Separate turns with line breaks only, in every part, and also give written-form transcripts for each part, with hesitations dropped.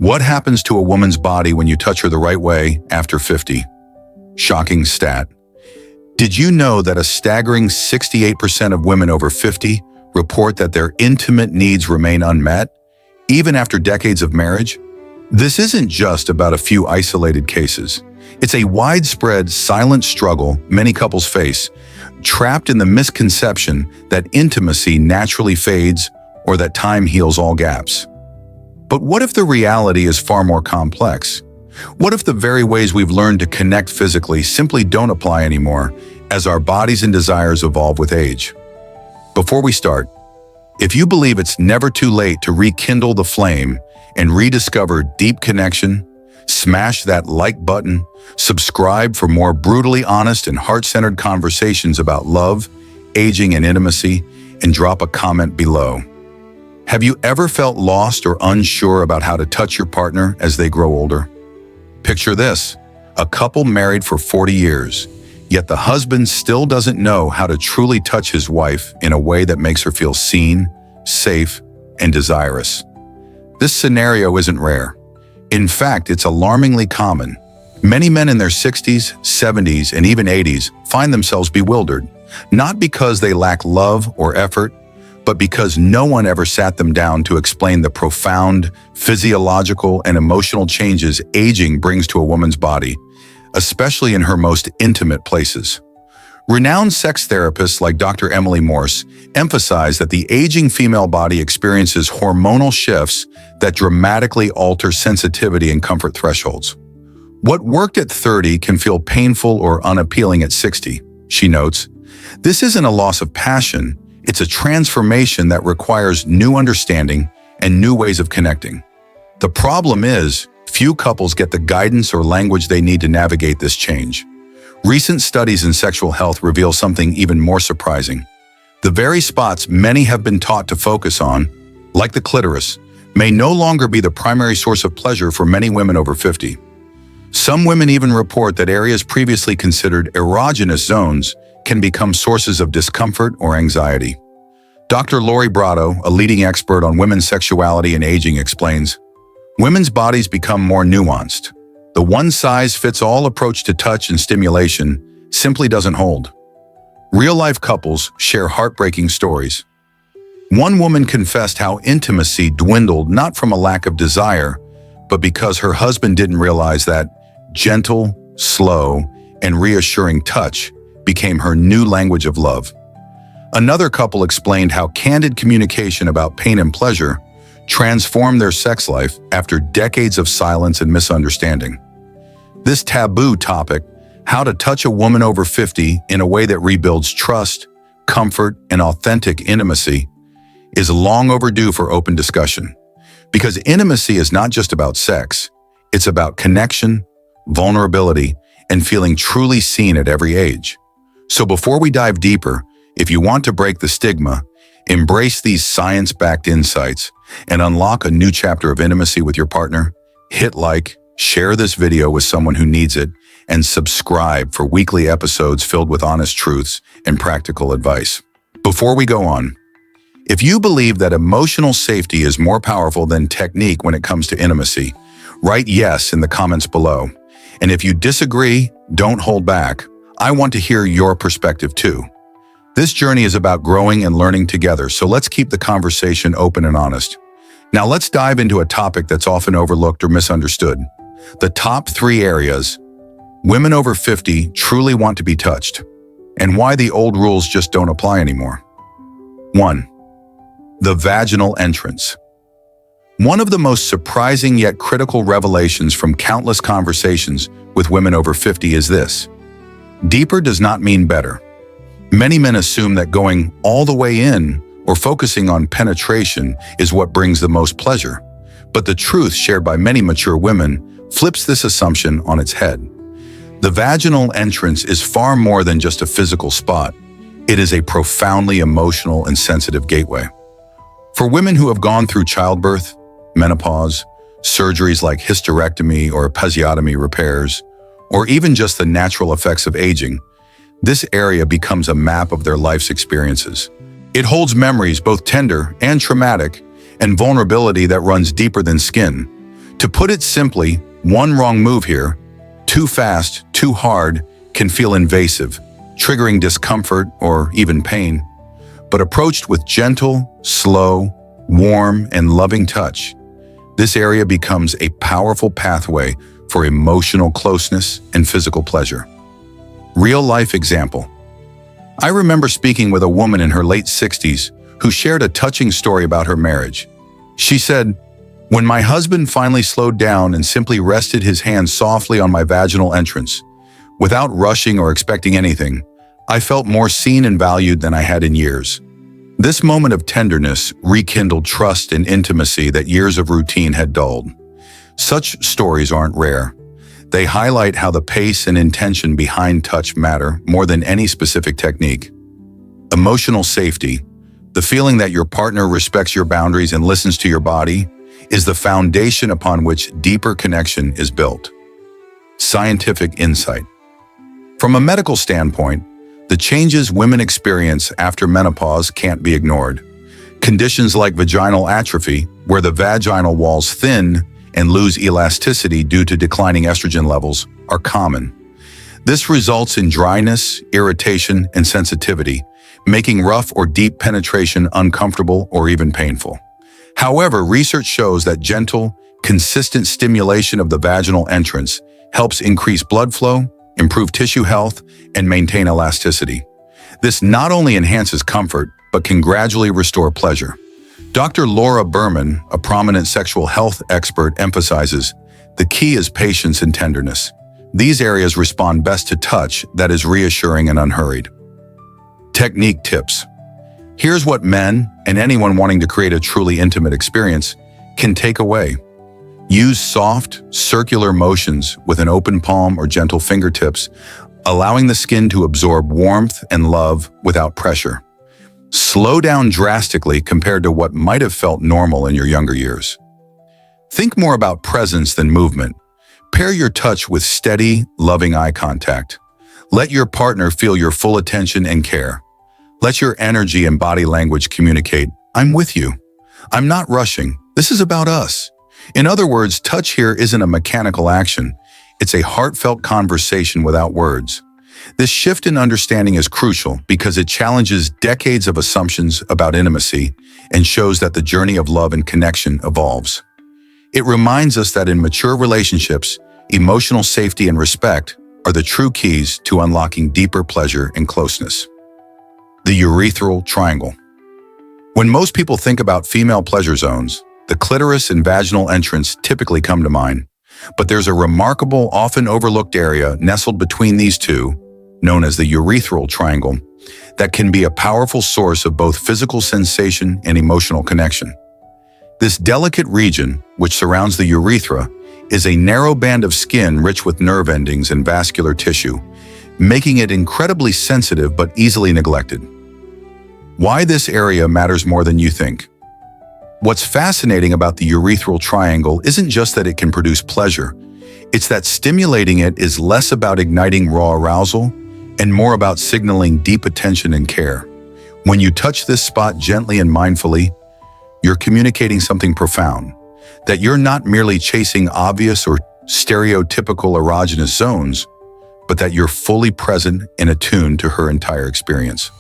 What happens to a woman's body when you touch her the right way after 50? Shocking stat. Did you know that a staggering 68% of women over 50 report that their intimate needs remain unmet, even after decades of marriage? This isn't just about a few isolated cases. It's a widespread, silent struggle many couples face, trapped in the misconception that intimacy naturally fades or that time heals all gaps. But what if the reality is far more complex? What if the very ways we've learned to connect physically simply don't apply anymore as our bodies and desires evolve with age? Before we start, if you believe it's never too late to rekindle the flame and rediscover deep connection, smash that like button, subscribe for more brutally honest and heart-centered conversations about love, aging, and intimacy, and drop a comment below. Have you ever felt lost or unsure about how to touch your partner as they grow older? Picture this, a couple married for 40 years, yet the husband still doesn't know how to truly touch his wife in a way that makes her feel seen, safe, and desirous. This scenario isn't rare. In fact, it's alarmingly common. Many men in their 60s, 70s, and even 80s find themselves bewildered, not because they lack love or effort, but because no one ever sat them down to explain the profound physiological and emotional changes aging brings to a woman's body, especially in her most intimate places. Renowned sex therapists like Dr. Emily Morse emphasize that the aging female body experiences hormonal shifts that dramatically alter sensitivity and comfort thresholds. What worked at 30 can feel painful or unappealing at 60, she notes. This isn't a loss of passion, it's a transformation that requires new understanding and new ways of connecting. The problem is, few couples get the guidance or language they need to navigate this change. Recent studies in sexual health reveal something even more surprising. The very spots many have been taught to focus on, like the clitoris, may no longer be the primary source of pleasure for many women over 50. Some women even report that areas previously considered erogenous zones can become sources of discomfort or anxiety. Dr. Lori Brotto, a leading expert on women's sexuality and aging, explains, women's bodies become more nuanced. The one-size-fits-all approach to touch and stimulation simply doesn't hold. Real-life couples share heartbreaking stories. One woman confessed how intimacy dwindled not from a lack of desire, but because her husband didn't realize that gentle, slow, and reassuring touch became her new language of love. Another couple explained how candid communication about pain and pleasure transformed their sex life after decades of silence and misunderstanding. This taboo topic, how to touch a woman over 50 in a way that rebuilds trust, comfort, and authentic intimacy, is long overdue for open discussion. Because intimacy is not just about sex, it's about connection, vulnerability, and feeling truly seen at every age. So before we dive deeper, if you want to break the stigma, embrace these science-backed insights, and unlock a new chapter of intimacy with your partner, hit like, share this video with someone who needs it, and subscribe for weekly episodes filled with honest truths and practical advice. Before we go on, if you believe that emotional safety is more powerful than technique when it comes to intimacy, write yes in the comments below. And if you disagree, don't hold back. I want to hear your perspective too. This journey is about growing and learning together, so let's keep the conversation open and honest. Now let's dive into a topic that's often overlooked or misunderstood. The top 3 areas women over 50 truly want to be touched, and why the old rules just don't apply anymore. 1. The vaginal entrance. One of the most surprising yet critical revelations from countless conversations with women over 50 is this. Deeper does not mean better. Many men assume that going all the way in or focusing on penetration is what brings the most pleasure. But the truth shared by many mature women flips this assumption on its head. The vaginal entrance is far more than just a physical spot. It is a profoundly emotional and sensitive gateway. For women who have gone through childbirth, menopause, surgeries like hysterectomy or episiotomy repairs, or even just the natural effects of aging, this area becomes a map of their life's experiences. It holds memories both tender and traumatic, and vulnerability that runs deeper than skin. To put it simply, one wrong move here, too fast, too hard, can feel invasive, triggering discomfort or even pain. But approached with gentle, slow, warm, and loving touch, this area becomes a powerful pathway for emotional closeness and physical pleasure. Real-life example. I remember speaking with a woman in her late 60s who shared a touching story about her marriage. She said, "When my husband finally slowed down and simply rested his hand softly on my vaginal entrance, without rushing or expecting anything, I felt more seen and valued than I had in years. This moment of tenderness rekindled trust and intimacy that years of routine had dulled." Such stories aren't rare. They highlight how the pace and intention behind touch matter more than any specific technique. Emotional safety, the feeling that your partner respects your boundaries and listens to your body, is the foundation upon which deeper connection is built. Scientific insight. From a medical standpoint, the changes women experience after menopause can't be ignored. Conditions like vaginal atrophy, where the vaginal walls thin and lose elasticity due to declining estrogen levels, are common. This results in dryness, irritation, and sensitivity, making rough or deep penetration uncomfortable or even painful. However, research shows that gentle, consistent stimulation of the vaginal entrance helps increase blood flow, improve tissue health, and maintain elasticity. This not only enhances comfort, but can gradually restore pleasure. Dr. Laura Berman, a prominent sexual health expert, emphasizes, "The key is patience and tenderness. These areas respond best to touch that is reassuring and unhurried." Technique tips. Here's what men, and anyone wanting to create a truly intimate experience, can take away. Use soft, circular motions with an open palm or gentle fingertips, allowing the skin to absorb warmth and love without pressure. Slow down drastically compared to what might have felt normal in your younger years. Think more about presence than movement. Pair your touch with steady, loving eye contact. Let your partner feel your full attention and care. Let your energy and body language communicate, "I'm with you. I'm not rushing. This is about us." In other words, touch here isn't a mechanical action. It's a heartfelt conversation without words. This shift in understanding is crucial because it challenges decades of assumptions about intimacy and shows that the journey of love and connection evolves. It reminds us that in mature relationships, emotional safety and respect are the true keys to unlocking deeper pleasure and closeness. The urethral triangle. When most people think about female pleasure zones, the clitoris and vaginal entrance typically come to mind. But there's a remarkable, often overlooked area nestled between these two, known as the urethral triangle, that can be a powerful source of both physical sensation and emotional connection. This delicate region, which surrounds the urethra, is a narrow band of skin rich with nerve endings and vascular tissue, making it incredibly sensitive but easily neglected. Why this area matters more than you think. What's fascinating about the urethral triangle isn't just that it can produce pleasure, it's that stimulating it is less about igniting raw arousal and more about signaling deep attention and care. When you touch this spot gently and mindfully, you're communicating something profound, that you're not merely chasing obvious or stereotypical erogenous zones, but that you're fully present and attuned to her entire experience.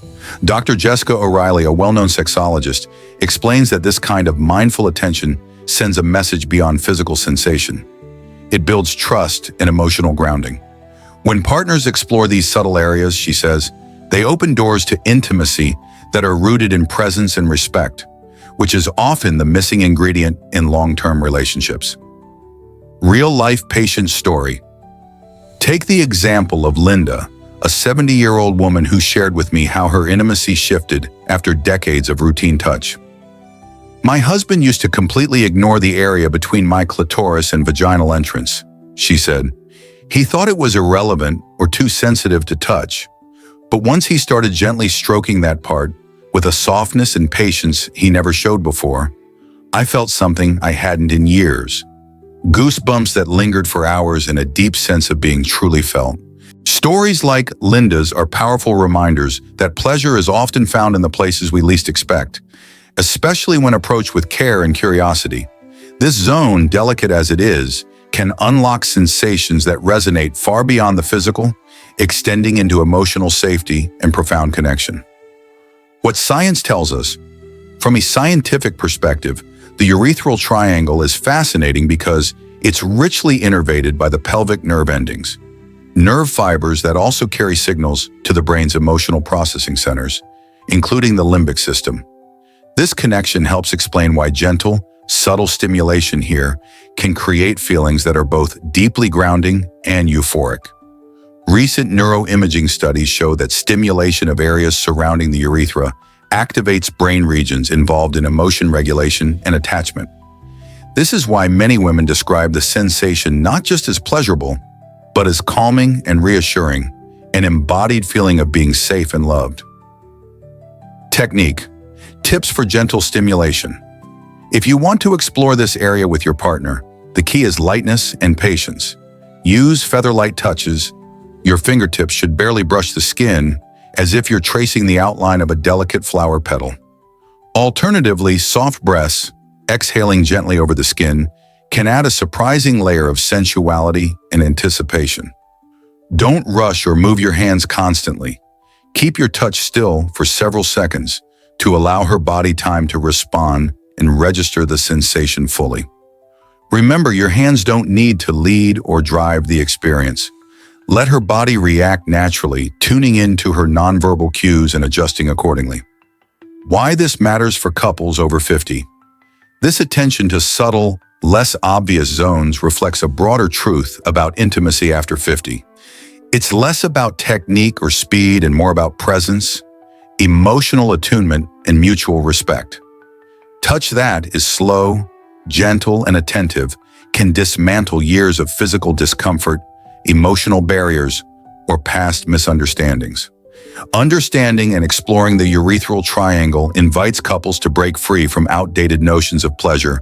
Dr. Jessica O'Reilly, a well-known sexologist, explains that this kind of mindful attention sends a message beyond physical sensation. It builds trust and emotional grounding. When partners explore these subtle areas, she says, they open doors to intimacy that are rooted in presence and respect, which is often the missing ingredient in long-term relationships. Real-life patient story. Take the example of Linda, a 70-year-old woman who shared with me how her intimacy shifted after decades of routine touch. "My husband used to completely ignore the area between my clitoris and vaginal entrance," she said. "He thought it was irrelevant or too sensitive to touch. But once he started gently stroking that part, with a softness and patience he never showed before, I felt something I hadn't in years. Goosebumps that lingered for hours and a deep sense of being truly felt." Stories like Linda's are powerful reminders that pleasure is often found in the places we least expect, especially when approached with care and curiosity. This zone, delicate as it is, can unlock sensations that resonate far beyond the physical, extending into emotional safety and profound connection. What science tells us, from a scientific perspective, the urethral triangle is fascinating because it's richly innervated by the pelvic nerve endings, nerve fibers that also carry signals to the brain's emotional processing centers, including the limbic system. This connection helps explain why gentle, subtle stimulation here can create feelings that are both deeply grounding and euphoric. Recent neuroimaging studies show that stimulation of areas surrounding the urethra activates brain regions involved in emotion regulation and attachment. This is why many women describe the sensation not just as pleasurable, but as calming and reassuring, an embodied feeling of being safe and loved. Technique. Tips for gentle stimulation. If you want to explore this area with your partner, the key is lightness and patience. Use feather-light touches. Your fingertips should barely brush the skin, as if you're tracing the outline of a delicate flower petal. Alternatively, soft breaths, exhaling gently over the skin, can add a surprising layer of sensuality and anticipation. Don't rush or move your hands constantly. Keep your touch still for several seconds to allow her body time to respond and register the sensation fully. Remember, your hands don't need to lead or drive the experience. Let her body react naturally, tuning into her nonverbal cues and adjusting accordingly. Why this matters for couples over 50. This attention to subtle, less obvious zones reflects a broader truth about intimacy after 50. It's less about technique or speed and more about presence, emotional attunement, and mutual respect. Touch that is slow, gentle, and attentive can dismantle years of physical discomfort, emotional barriers, or past misunderstandings. Understanding and exploring the urethral triangle invites couples to break free from outdated notions of pleasure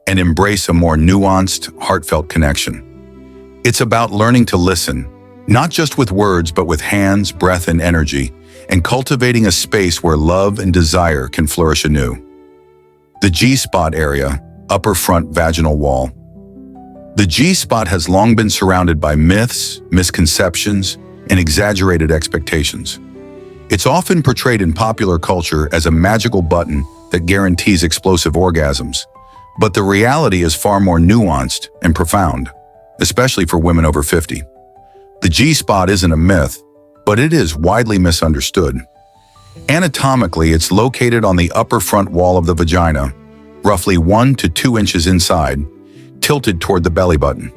and embrace a more nuanced, heartfelt connection. It's about learning to listen, not just with words, but with hands, breath, and energy, and cultivating a space where love and desire can flourish anew. The G-spot area, upper front vaginal wall. The G-spot has long been surrounded by myths, misconceptions, and exaggerated expectations. It's often portrayed in popular culture as a magical button that guarantees explosive orgasms, but the reality is far more nuanced and profound, especially for women over 50. The G-spot isn't a myth, but it is widely misunderstood. Anatomically, it's located on the upper front wall of the vagina, roughly 1 to 2 inches inside, tilted toward the belly button.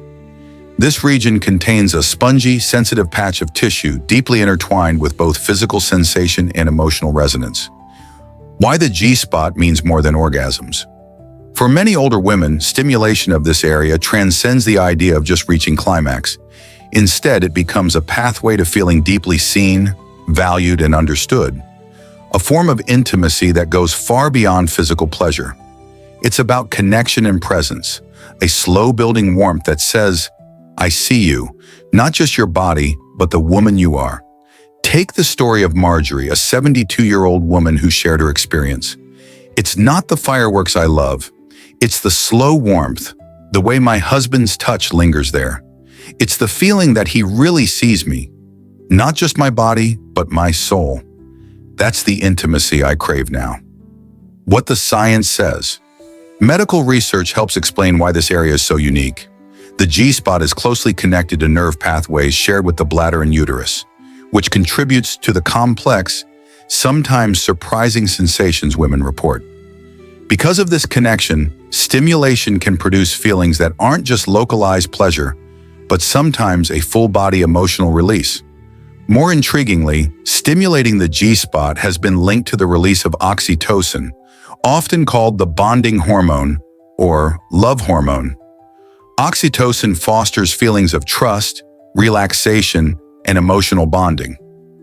This region contains a spongy, sensitive patch of tissue deeply intertwined with both physical sensation and emotional resonance. Why the G-spot means more than orgasms. For many older women, stimulation of this area transcends the idea of just reaching climax. Instead, it becomes a pathway to feeling deeply seen, valued, and understood. A form of intimacy that goes far beyond physical pleasure. It's about connection and presence, a slow-building warmth that says, I see you, not just your body, but the woman you are. Take the story of Marjorie, a 72-year-old woman who shared her experience. It's not the fireworks I love. It's the slow warmth, the way my husband's touch lingers there. It's the feeling that he really sees me, not just my body, but my soul. That's the intimacy I crave now. What the science says. Medical research helps explain why this area is so unique. The G-spot is closely connected to nerve pathways shared with the bladder and uterus, which contributes to the complex, sometimes surprising sensations women report. Because of this connection, stimulation can produce feelings that aren't just localized pleasure, but sometimes a full-body emotional release. More intriguingly, stimulating the G-spot has been linked to the release of oxytocin, often called the bonding hormone or love hormone. Oxytocin fosters feelings of trust, relaxation, and emotional bonding.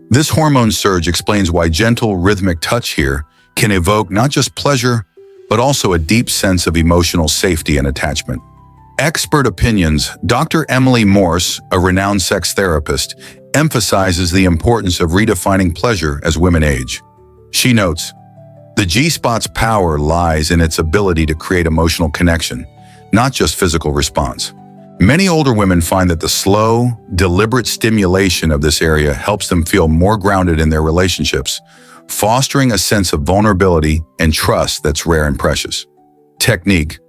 This hormone surge explains why gentle, rhythmic touch here can evoke not just pleasure, but also a deep sense of emotional safety and attachment. Expert opinions. Dr. Emily Morse, a renowned sex therapist, emphasizes the importance of redefining pleasure as women age. She notes, the G-spot's power lies in its ability to create emotional connection, not just physical response. Many older women find that the slow, deliberate stimulation of this area helps them feel more grounded in their relationships, fostering a sense of vulnerability and trust that's rare and precious. Technique: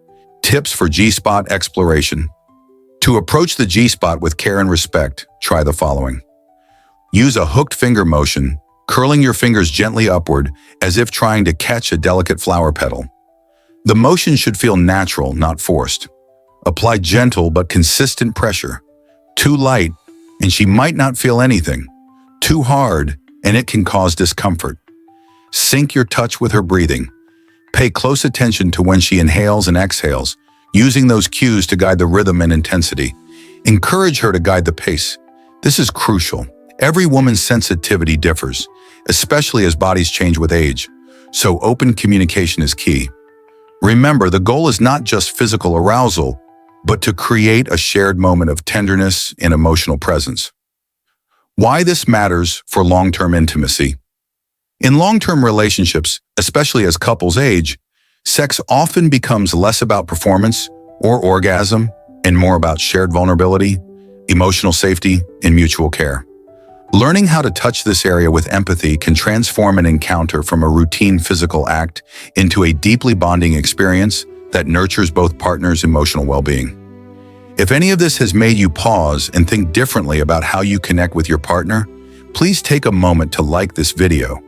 tips for G-spot exploration. To approach the G-spot with care and respect, try the following. Use a hooked finger motion, curling your fingers gently upward as if trying to catch a delicate flower petal. The motion should feel natural, not forced. Apply gentle but consistent pressure. Too light, and she might not feel anything. Too hard, and it can cause discomfort. Sync your touch with her breathing. Pay close attention to when she inhales and exhales, using those cues to guide the rhythm and intensity. Encourage her to guide the pace. This is crucial. Every woman's sensitivity differs, especially as bodies change with age, so open communication is key. Remember, the goal is not just physical arousal, but to create a shared moment of tenderness and emotional presence. Why this matters for long-term intimacy. In long-term relationships, especially as couples age, sex often becomes less about performance or orgasm and more about shared vulnerability, emotional safety, and mutual care. Learning how to touch this area with empathy can transform an encounter from a routine physical act into a deeply bonding experience that nurtures both partners' emotional well-being. If any of this has made you pause and think differently about how you connect with your partner, please take a moment to like this video.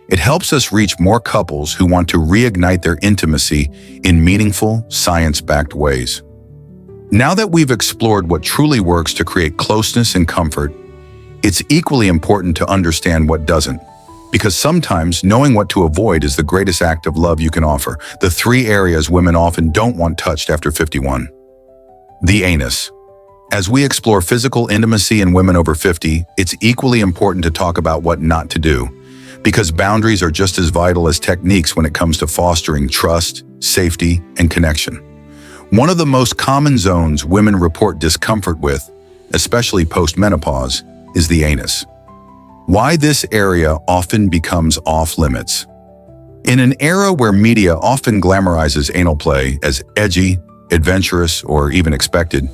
It helps us reach more couples who want to reignite their intimacy in meaningful, science-backed ways. Now that we've explored what truly works to create closeness and comfort, it's equally important to understand what doesn't, because sometimes knowing what to avoid is the greatest act of love you can offer. The 3 areas women often don't want touched after 51. The anus. As we explore physical intimacy in women over 50, it's equally important to talk about what not to do, because boundaries are just as vital as techniques when it comes to fostering trust, safety, and connection. One of the most common zones women report discomfort with, especially post-menopause, is the anus. Why this area often becomes off-limits. In an era where media often glamorizes anal play as edgy, adventurous, or even expected,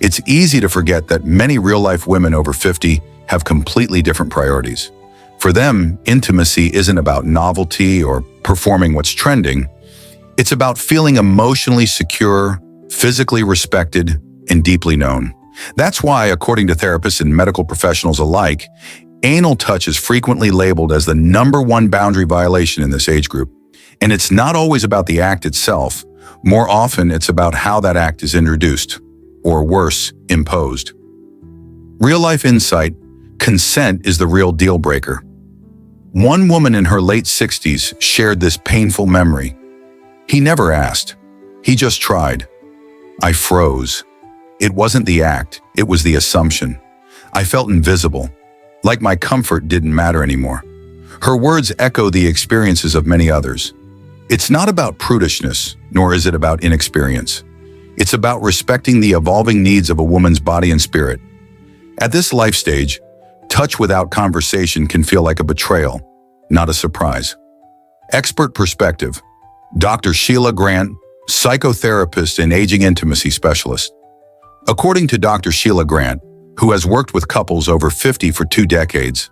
it's easy to forget that many real-life women over 50 have completely different priorities. For them, intimacy isn't about novelty or performing what's trending. It's about feeling emotionally secure, physically respected, and deeply known. That's why, according to therapists and medical professionals alike, anal touch is frequently labeled as the #1 boundary violation in this age group. And it's not always about the act itself. More often, it's about how that act is introduced, or worse, imposed. Real-life insight: consent is the real deal breaker. One woman in her late 60s shared this painful memory. He never asked. He just tried. I froze. It wasn't the act, it was the assumption. I felt invisible, like my comfort didn't matter anymore. Her words echo the experiences of many others. It's not about prudishness, nor is it about inexperience. It's about respecting the evolving needs of a woman's body and spirit. At this life stage, touch without conversation can feel like a betrayal, not a surprise. Expert perspective: Dr. Sheila Grant, psychotherapist and aging intimacy specialist. According to Dr. Sheila Grant, who has worked with couples over 50 for 2 decades,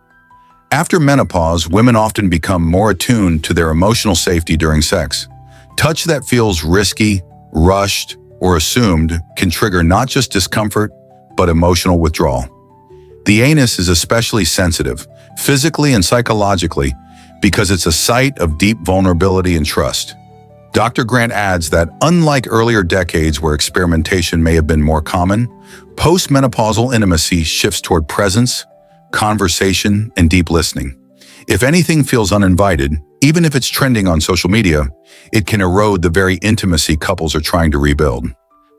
after menopause, women often become more attuned to their emotional safety during sex. Touch that feels risky, rushed, or assumed can trigger not just discomfort, but emotional withdrawal. The anus is especially sensitive, physically and psychologically, because it's a site of deep vulnerability and trust. Dr. Grant adds that unlike earlier decades where experimentation may have been more common, post-menopausal intimacy shifts toward presence, conversation, and deep listening. If anything feels uninvited, even if it's trending on social media, it can erode the very intimacy couples are trying to rebuild.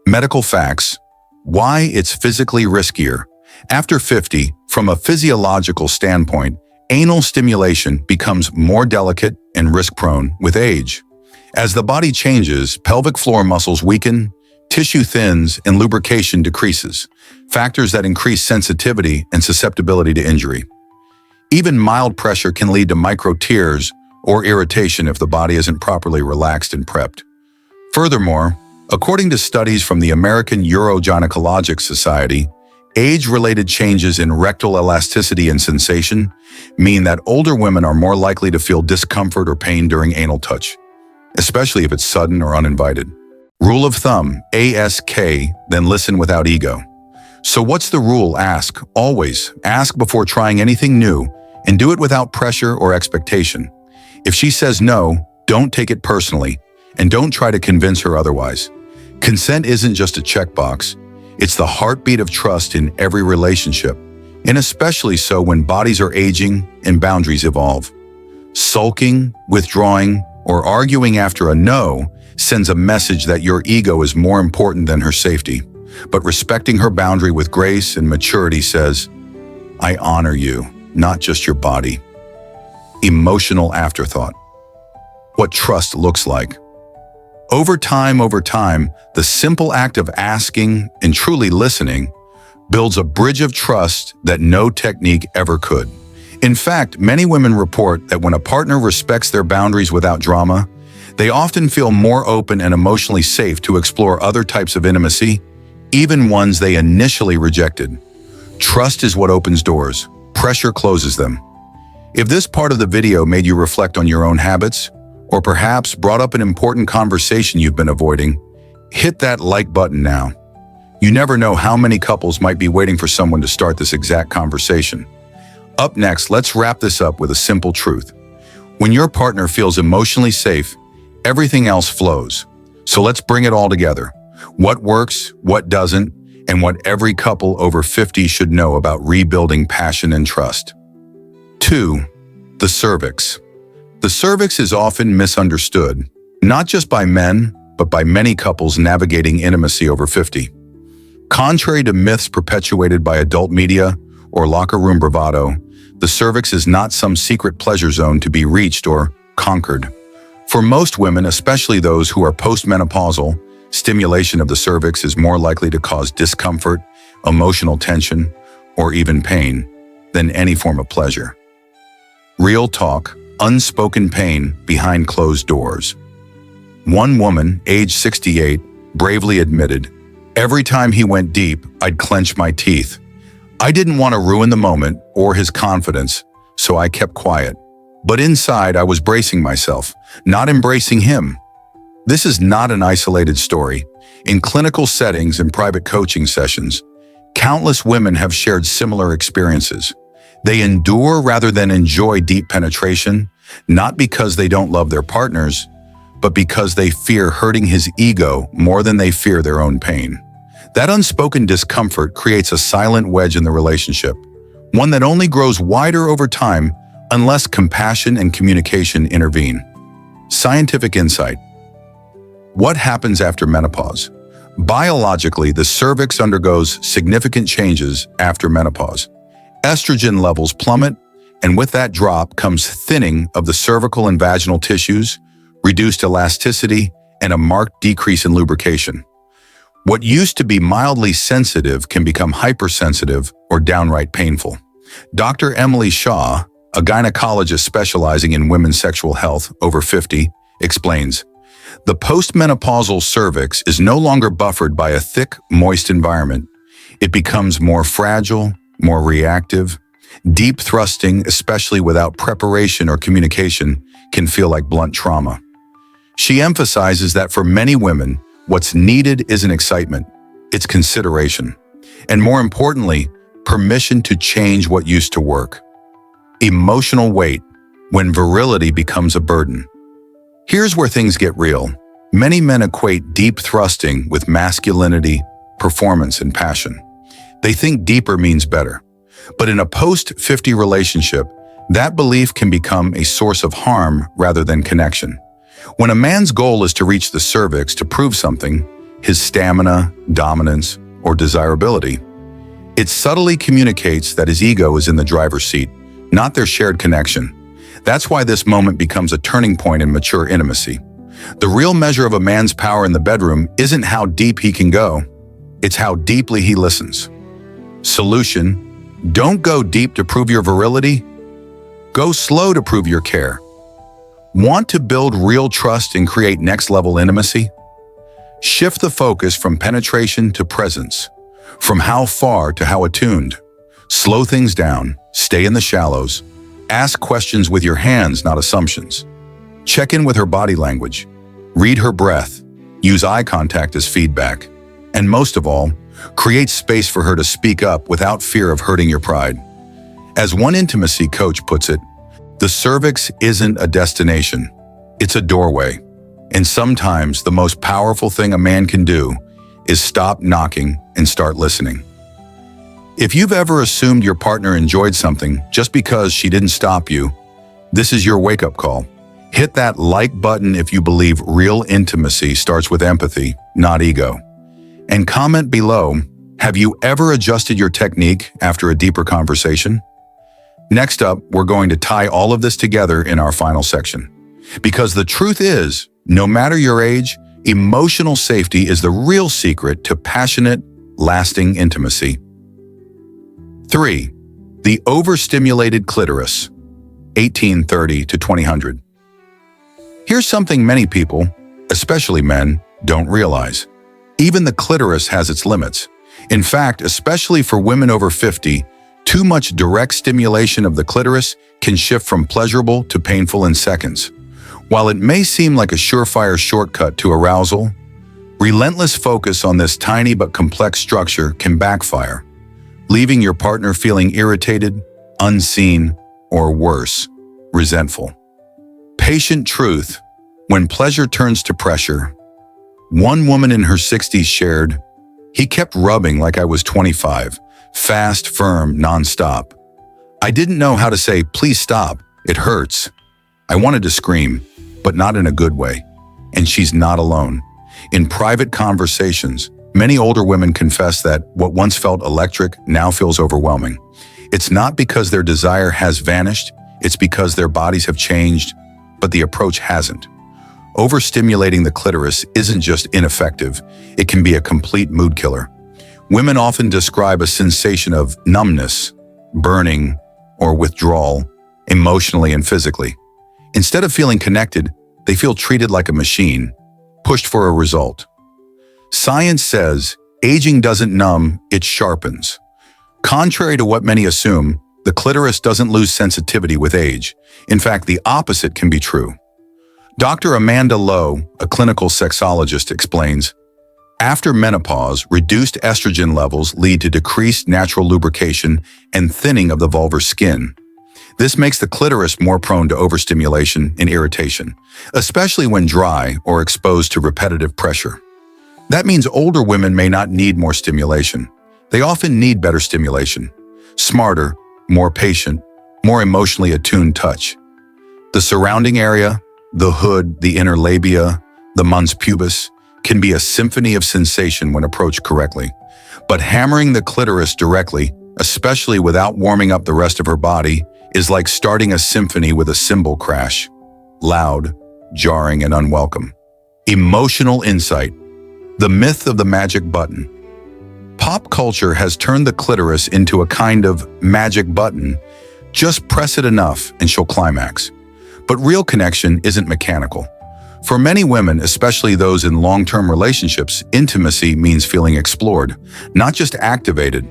Medical facts: why it's physically riskier. After 50, from a physiological standpoint, anal stimulation becomes more delicate and risk-prone with age. As the body changes, pelvic floor muscles weaken, tissue thins, and lubrication decreases, factors that increase sensitivity and susceptibility to injury. Even mild pressure can lead to micro tears or irritation if the body isn't properly relaxed and prepped. Furthermore, According to studies from the American Urogynecologic Society, age-related changes in rectal elasticity and sensation mean that older women are more likely to feel discomfort or pain during anal touch, especially if it's sudden or uninvited. Rule of thumb, ASK, then listen without ego. So what's the rule? Ask, always. Ask before trying anything new, and do it without pressure or expectation. If she says no, don't take it personally, and don't try to convince her otherwise. Consent isn't just a checkbox. It's the heartbeat of trust in every relationship, and especially so when bodies are aging and boundaries evolve. Sulking, withdrawing, or arguing after a no sends a message that your ego is more important than her safety. But respecting her boundary with grace and maturity says, I honor you, not just your body. Emotional afterthought. What trust looks like. Over time, the simple act of asking and truly listening builds a bridge of trust that no technique ever could. In fact, many women report that when a partner respects their boundaries without drama, they often feel more open and emotionally safe to explore other types of intimacy, even ones they initially rejected. Trust is what opens doors. Pressure closes them. If this part of the video made you reflect on your own habits, or perhaps brought up an important conversation you've been avoiding, hit that like button now. You never know how many couples might be waiting for someone to start this exact conversation. Up next, let's wrap this up with a simple truth. When your partner feels emotionally safe, everything else flows. So let's bring it all together. What works, what doesn't, and what every couple over 50 should know about rebuilding passion and trust. 2. The cervix. The cervix is often misunderstood, not just by men, but by many couples navigating intimacy over 50. Contrary to myths perpetuated by adult media or locker room bravado, the cervix is not some secret pleasure zone to be reached or conquered. For most women, especially those who are postmenopausal, stimulation of the cervix is more likely to cause discomfort, emotional tension, or even pain than any form of pleasure. Real talk, unspoken pain behind closed doors. One woman, age 68, bravely admitted, "Every time he went deep, I'd clench my teeth. I didn't want to ruin the moment or his confidence, so I kept quiet. But inside, I was bracing myself, not embracing him." This is not an isolated story. In clinical settings and private coaching sessions, countless women have shared similar experiences. They endure rather than enjoy deep penetration, not because they don't love their partners, but because they fear hurting his ego more than they fear their own pain. That unspoken discomfort creates a silent wedge in the relationship, one that only grows wider over time unless compassion and communication intervene. Scientific insight. What happens after menopause? Biologically, the cervix undergoes significant changes after menopause. Estrogen levels plummet, and with that drop comes thinning of the cervical and vaginal tissues, reduced elasticity, and a marked decrease in lubrication. What used to be mildly sensitive can become hypersensitive or downright painful. Dr. Emily Shaw, a gynecologist specializing in women's sexual health over 50, explains, "The postmenopausal cervix is no longer buffered by a thick, moist environment. It becomes more fragile, more reactive. Deep thrusting, especially without preparation or communication, can feel like blunt trauma." She emphasizes that for many women, what's needed isn't excitement, it's consideration. And more importantly, permission to change what used to work. Emotional weight, when virility becomes a burden. Here's where things get real. Many men equate deep thrusting with masculinity, performance, and passion. They think deeper means better. But in a post-50 relationship, that belief can become a source of harm rather than connection. When a man's goal is to reach the cervix to prove something, his stamina, dominance, or desirability, it subtly communicates that his ego is in the driver's seat, not their shared connection. That's why this moment becomes a turning point in mature intimacy. The real measure of a man's power in the bedroom isn't how deep he can go, it's how deeply he listens. Solution: don't go deep to prove your virility. Go slow to prove your care. Want to build real trust and create next-level intimacy? Shift the focus from penetration to presence, from how far to how attuned. Slow things down, stay in the shallows, ask questions with your hands, not assumptions. Check in with her body language, read her breath, use eye contact as feedback, and most of all, create space for her to speak up without fear of hurting your pride. As one intimacy coach puts it, the cervix isn't a destination, it's a doorway. And sometimes the most powerful thing a man can do is stop knocking and start listening. If you've ever assumed your partner enjoyed something just because she didn't stop you, this is your wake-up call. Hit that like button if you believe real intimacy starts with empathy, not ego. And comment below, have you ever adjusted your technique after a deeper conversation? Next up, we're going to tie all of this together in our final section. Because the truth is, no matter your age, emotional safety is the real secret to passionate, lasting intimacy. 3. The overstimulated clitoris, 1830 to 2000. Here's something many people, especially men, don't realize. Even the clitoris has its limits. In fact, especially for women over 50, too much direct stimulation of the clitoris can shift from pleasurable to painful in seconds. While it may seem like a surefire shortcut to arousal, relentless focus on this tiny but complex structure can backfire, leaving your partner feeling irritated, unseen, or worse, resentful. Patient truth, when pleasure turns to pressure. One woman in her 60s shared, "He kept rubbing like I was 25, fast, firm, nonstop. I didn't know how to say, 'Please stop, it hurts.' I wanted to scream, but not in a good way." And she's not alone. In private conversations, many older women confess that what once felt electric now feels overwhelming. It's not because their desire has vanished, it's because their bodies have changed, but the approach hasn't. Overstimulating the clitoris isn't just ineffective, it can be a complete mood killer. Women often describe a sensation of numbness, burning, or withdrawal, emotionally and physically. Instead of feeling connected, they feel treated like a machine, pushed for a result. Science says, aging doesn't numb, it sharpens. Contrary to what many assume, the clitoris doesn't lose sensitivity with age. In fact, the opposite can be true. Dr. Amanda Lowe, a clinical sexologist, explains, after menopause, reduced estrogen levels lead to decreased natural lubrication and thinning of the vulvar skin. This makes the clitoris more prone to overstimulation and irritation, especially when dry or exposed to repetitive pressure. That means older women may not need more stimulation. They often need better stimulation, smarter, more patient, more emotionally attuned touch. The surrounding area, the hood, the inner labia, the mons pubis, can be a symphony of sensation when approached correctly. But hammering the clitoris directly, especially without warming up the rest of her body, is like starting a symphony with a cymbal crash. Loud, jarring, and unwelcome. Emotional insight. The myth of the magic button. Pop culture has turned the clitoris into a kind of magic button. Just press it enough and she'll climax. But real connection isn't mechanical. For many women, especially those in long-term relationships, intimacy means feeling explored, not just activated.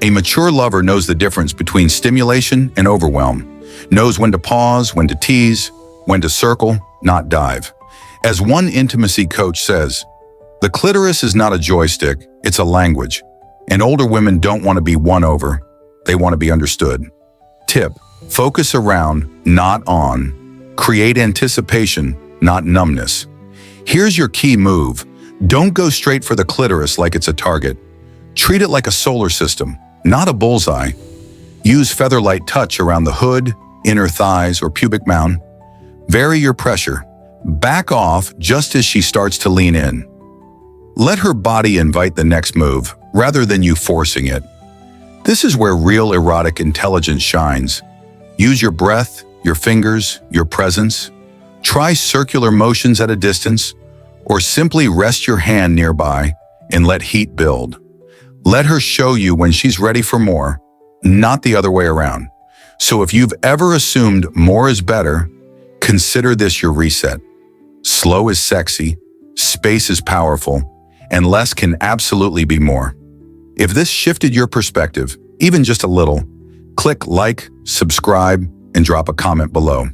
A mature lover knows the difference between stimulation and overwhelm, knows when to pause, when to tease, when to circle, not dive. As one intimacy coach says, the clitoris is not a joystick, it's a language. And older women don't want to be won over, they want to be understood. Tip: focus around, not on. Create anticipation, not numbness. Here's your key move. Don't go straight for the clitoris like it's a target. Treat it like a solar system, not a bullseye. Use feather-light touch around the hood, inner thighs, or pubic mound. Vary your pressure. Back off just as she starts to lean in. Let her body invite the next move, rather than you forcing it. This is where real erotic intelligence shines. Use your breath, your fingers, your presence. Try circular motions at a distance, or simply rest your hand nearby and let heat build. Let her show you when she's ready for more, not the other way around. So if you've ever assumed more is better, consider this your reset. Slow is sexy, space is powerful, and less can absolutely be more. If this shifted your perspective, even just a little, click like, subscribe, and drop a comment below.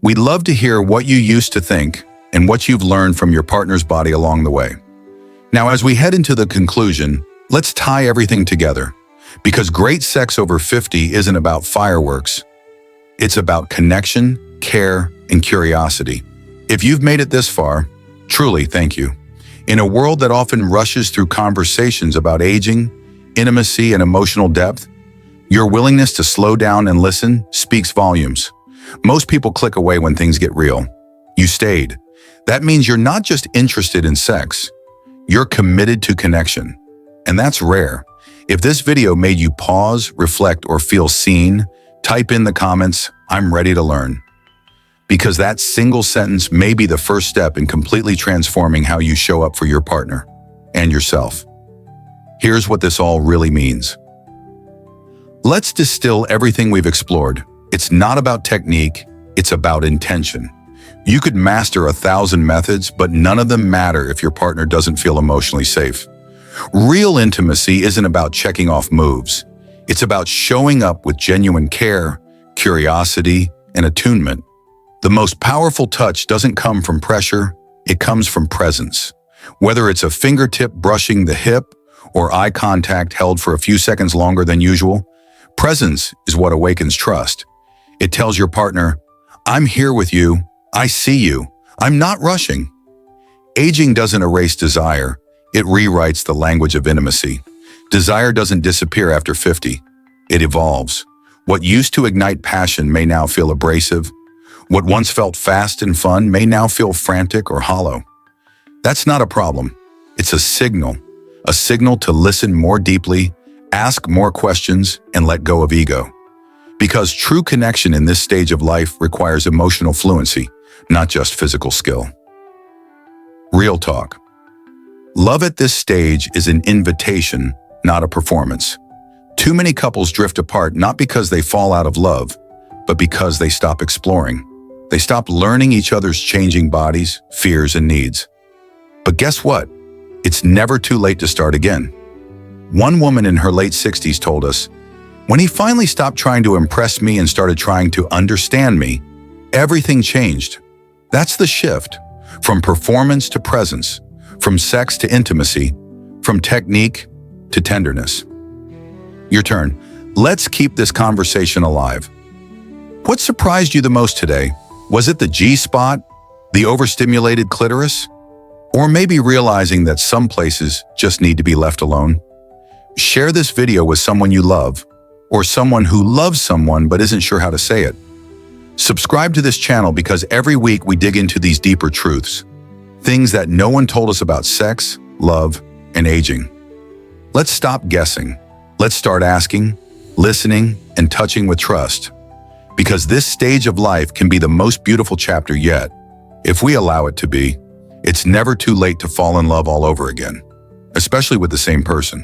We'd love to hear what you used to think and what you've learned from your partner's body along the way. Now, as we head into the conclusion, let's tie everything together. Because great sex over 50 isn't about fireworks. It's about connection, care, and curiosity. If you've made it this far, truly thank you. In a world that often rushes through conversations about aging, intimacy, and emotional depth, your willingness to slow down and listen speaks volumes. Most people click away when things get real. You stayed. That means you're not just interested in sex. You're committed to connection. And that's rare. If this video made you pause, reflect, or feel seen, type in the comments, "I'm ready to learn." Because that single sentence may be the first step in completely transforming how you show up for your partner and yourself. Here's what this all really means. Let's distill everything we've explored. It's not about technique, it's about intention. You could master 1,000 methods, but none of them matter if your partner doesn't feel emotionally safe. Real intimacy isn't about checking off moves. It's about showing up with genuine care, curiosity, and attunement. The most powerful touch doesn't come from pressure, it comes from presence. Whether it's a fingertip brushing the hip or eye contact held for a few seconds longer than usual, presence is what awakens trust. It tells your partner, "I'm here with you, I see you, I'm not rushing." Aging doesn't erase desire, it rewrites the language of intimacy. Desire doesn't disappear after 50, it evolves. What used to ignite passion may now feel abrasive. What once felt fast and fun may now feel frantic or hollow. That's not a problem, it's a signal to listen more deeply, ask more questions, and let go of ego. Because true connection in this stage of life requires emotional fluency, not just physical skill. Real talk. Love at this stage is an invitation, not a performance. Too many couples drift apart not because they fall out of love, but because they stop exploring. They stop learning each other's changing bodies, fears, and needs. But guess what? It's never too late to start again. One woman in her late 60s told us, "When he finally stopped trying to impress me and started trying to understand me, everything changed." That's the shift, from performance to presence, from sex to intimacy, from technique to tenderness. Your turn. Let's keep this conversation alive. What surprised you the most today? Was it the G-spot, the overstimulated clitoris, or maybe realizing that some places just need to be left alone? Share this video with someone you love, or someone who loves someone but isn't sure how to say it. Subscribe to this channel because every week we dig into these deeper truths, things that no one told us about sex, love, and aging. Let's stop guessing. Let's start asking, listening, and touching with trust. Because this stage of life can be the most beautiful chapter yet, if we allow it to be. It's never too late to fall in love all over again, especially with the same person.